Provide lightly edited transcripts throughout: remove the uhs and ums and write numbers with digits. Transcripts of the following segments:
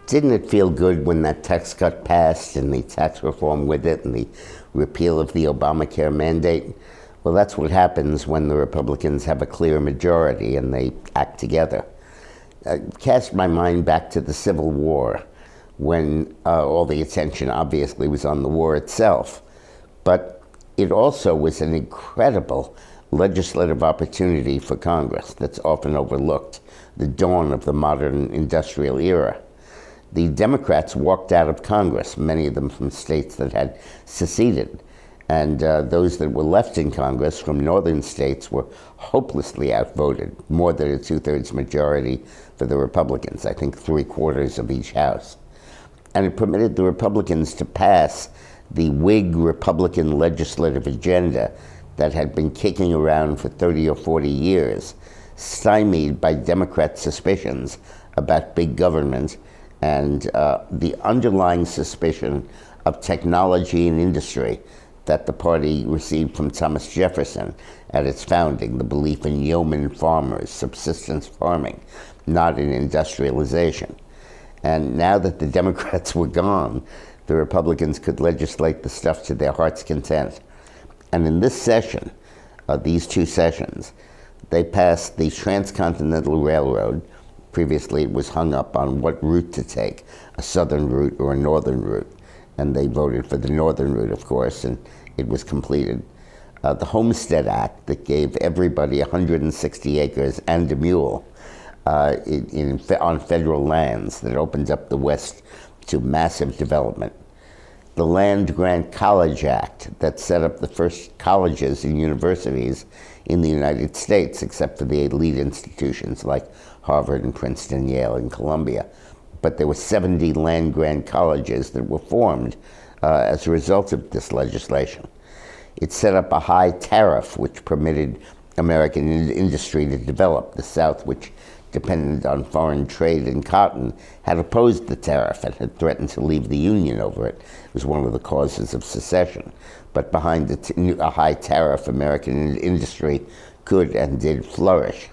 Didn't it feel good when that tax cut passed and the tax reform with it and the repeal of the Obamacare mandate? Well, that's what happens when the Republicans have a clear majority and they act together. Cast my mind back to the Civil War, when all the attention obviously was on the war itself. But it also was an incredible legislative opportunity for Congress that's often overlooked, the dawn of the modern industrial era. The Democrats walked out of Congress, many of them from states that had seceded. And those that were left in Congress from northern states were hopelessly outvoted, more than a two-thirds majority for the Republicans, I think 3/4 of each house. And it permitted the Republicans to pass the Whig Republican legislative agenda that had been kicking around for 30 or 40 years, stymied by Democrat suspicions about big government and the underlying suspicion of technology and industry that the party received from Thomas Jefferson at its founding, the belief in yeoman farmers, subsistence farming, not in industrialization. And now that the Democrats were gone, the Republicans could legislate the stuff to their heart's content. And in this session, these two sessions, they passed the Transcontinental Railroad. Previously, it was hung up on what route to take, a southern route or a northern route. And they voted for the northern route, of course, and it was completed. The Homestead Act that gave everybody 160 acres and a mule on federal lands, that opened up the West to massive development. The Land Grant College Act that set up the first colleges and universities in the United States, except for the elite institutions like Harvard and Princeton, Yale, and Columbia. But there were 70 land-grant colleges that were formed as a result of this legislation. It set up a high tariff which permitted American industry to develop. The South, which depended on foreign trade in cotton, had opposed the tariff and had threatened to leave the Union over it. It was one of the causes of secession. But behind a high tariff, American industry could and did flourish.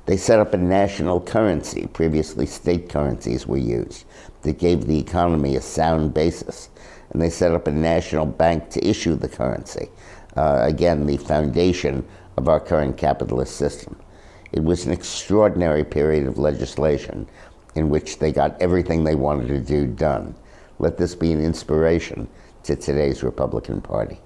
They set up a national currency. Previously, state currencies were used that gave the economy a sound basis. And they set up a national bank to issue the currency. Again, the foundation of our current capitalist system. It was an extraordinary period of legislation in which they got everything they wanted to do done. Let this be an inspiration to today's Republican Party.